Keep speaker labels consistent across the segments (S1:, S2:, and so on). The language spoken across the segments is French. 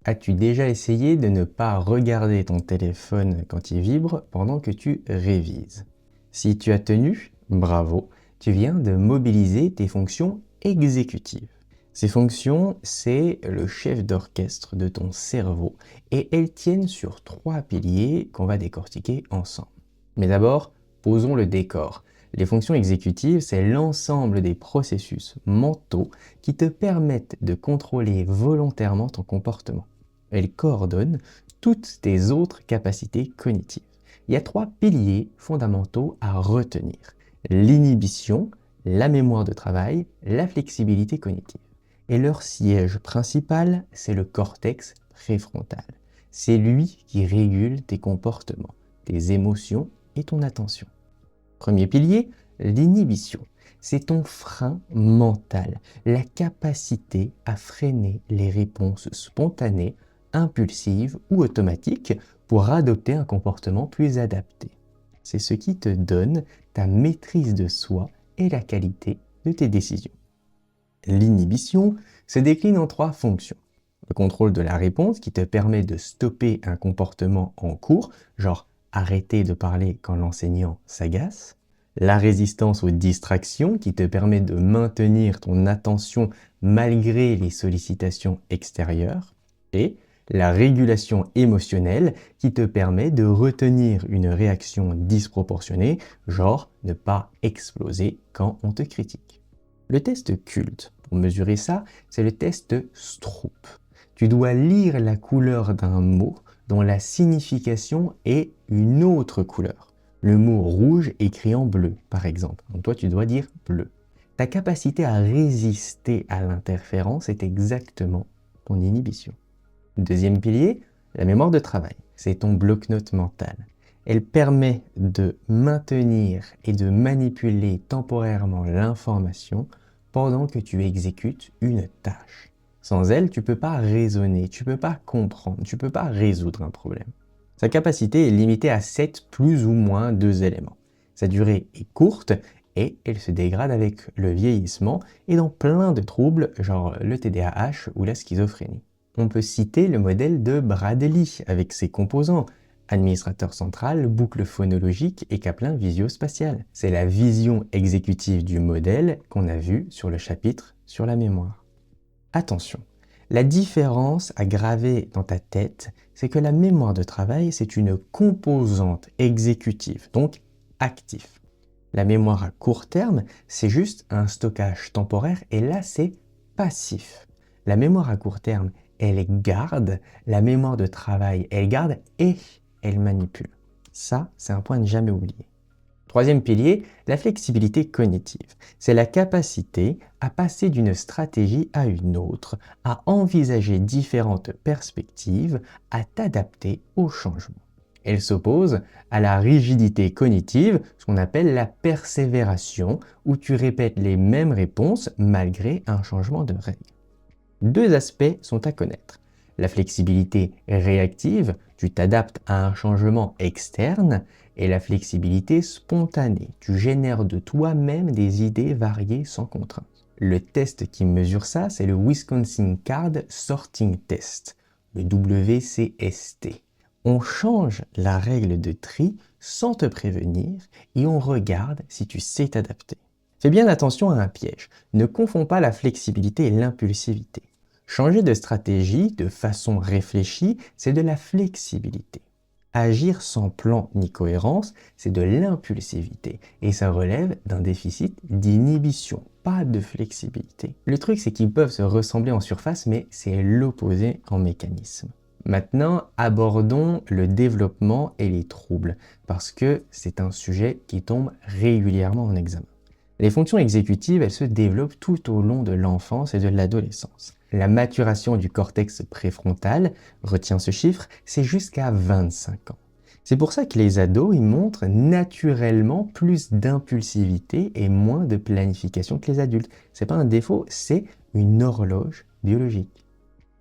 S1: As-tu déjà essayé de ne pas regarder ton téléphone quand il vibre pendant que tu révises? Si tu as tenu, bravo, tu viens de mobiliser tes fonctions exécutives. Ces fonctions, c'est le chef d'orchestre de ton cerveau et elles tiennent sur trois piliers qu'on va décortiquer ensemble. Mais d'abord, posons le décor. Les fonctions exécutives, c'est l'ensemble des processus mentaux qui te permettent de contrôler volontairement ton comportement. Elle coordonne toutes tes autres capacités cognitives. Il y a trois piliers fondamentaux à retenir: l'inhibition, la mémoire de travail, la flexibilité cognitive. Et leur siège principal, c'est le cortex préfrontal. C'est lui qui régule tes comportements, tes émotions et ton attention. Premier pilier, l'inhibition. C'est ton frein mental, la capacité à freiner les réponses spontanées, impulsives ou automatiques pour adopter un comportement plus adapté. C'est ce qui te donne ta maîtrise de soi et la qualité de tes décisions. L'inhibition se décline en trois fonctions. Le contrôle de la réponse qui te permet de stopper un comportement en cours, genre arrêter de parler quand l'enseignant s'agace. La résistance aux distractions qui te permet de maintenir ton attention malgré les sollicitations extérieures. Et la régulation émotionnelle qui te permet de retenir une réaction disproportionnée, genre ne pas exploser quand on te critique. Le test culte pour mesurer ça, c'est le test Stroop. Tu dois lire la couleur d'un mot dont la signification est une autre couleur. Le mot rouge écrit en bleu, par exemple. Donc toi, tu dois dire bleu. Ta capacité à résister à l'interférence est exactement ton inhibition. Deuxième pilier, la mémoire de travail. C'est ton bloc-notes mental. Elle permet de maintenir et de manipuler temporairement l'information pendant que tu exécutes une tâche. Sans elle, tu ne peux pas raisonner, tu ne peux pas comprendre, tu ne peux pas résoudre un problème. Sa capacité est limitée à 7 plus ou moins 2 éléments. Sa durée est courte et elle se dégrade avec le vieillissement et dans plein de troubles, genre le TDAH ou la schizophrénie. On peut citer le modèle de Bradley avec ses composants: administrateur central, boucle phonologique et Kaplan visio-spatial. C'est la vision exécutive du modèle qu'on a vu sur le chapitre sur la mémoire. Attention, la différence à graver dans ta tête, c'est que la mémoire de travail, c'est une composante exécutive, donc active. La mémoire à court terme, c'est juste un stockage temporaire et là, c'est passif. La mémoire à court terme, elle garde, la mémoire de travail, elle garde et elle manipule. Ça, c'est un point à ne jamais oublier. Troisième pilier, la flexibilité cognitive. C'est la capacité à passer d'une stratégie à une autre, à envisager différentes perspectives, à t'adapter au changement. Elle s'oppose à la rigidité cognitive, ce qu'on appelle la persévération, où tu répètes les mêmes réponses malgré un changement de règle. Deux aspects sont à connaître. La flexibilité réactive, tu t'adaptes à un changement externe, et la flexibilité spontanée, tu génères de toi-même des idées variées sans contrainte. Le test qui mesure ça, c'est le Wisconsin Card Sorting Test, le WCST. On change la règle de tri sans te prévenir et on regarde si tu sais t'adapter. Fais bien attention à un piège, ne confonds pas la flexibilité et l'impulsivité. Changer de stratégie de façon réfléchie, c'est de la flexibilité. Agir sans plan ni cohérence, c'est de l'impulsivité et ça relève d'un déficit d'inhibition, pas de flexibilité. Le truc, c'est qu'ils peuvent se ressembler en surface, mais c'est l'opposé en mécanisme. Maintenant, abordons le développement et les troubles, parce que c'est un sujet qui tombe régulièrement en examen. Les fonctions exécutives, elles se développent tout au long de l'enfance et de l'adolescence. La maturation du cortex préfrontal, retiens ce chiffre, c'est jusqu'à 25 ans. C'est pour ça que les ados, ils montrent naturellement plus d'impulsivité et moins de planification que les adultes. C'est pas un défaut, c'est une horloge biologique.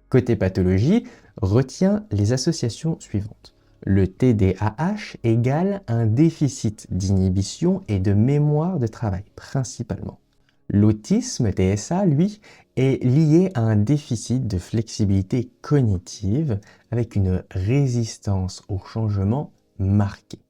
S1: Côté pathologie, retiens les associations suivantes. Le TDAH égale un déficit d'inhibition et de mémoire de travail, principalement. L'autisme, TSA, lui, est lié à un déficit de flexibilité cognitive avec une résistance au changement marquée.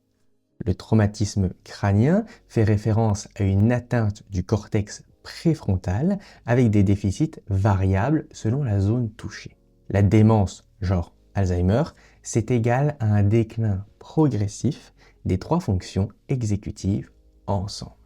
S1: Le traumatisme crânien fait référence à une atteinte du cortex préfrontal avec des déficits variables selon la zone touchée. La démence, genre Alzheimer, c'est égal à un déclin progressif des trois fonctions exécutives ensemble.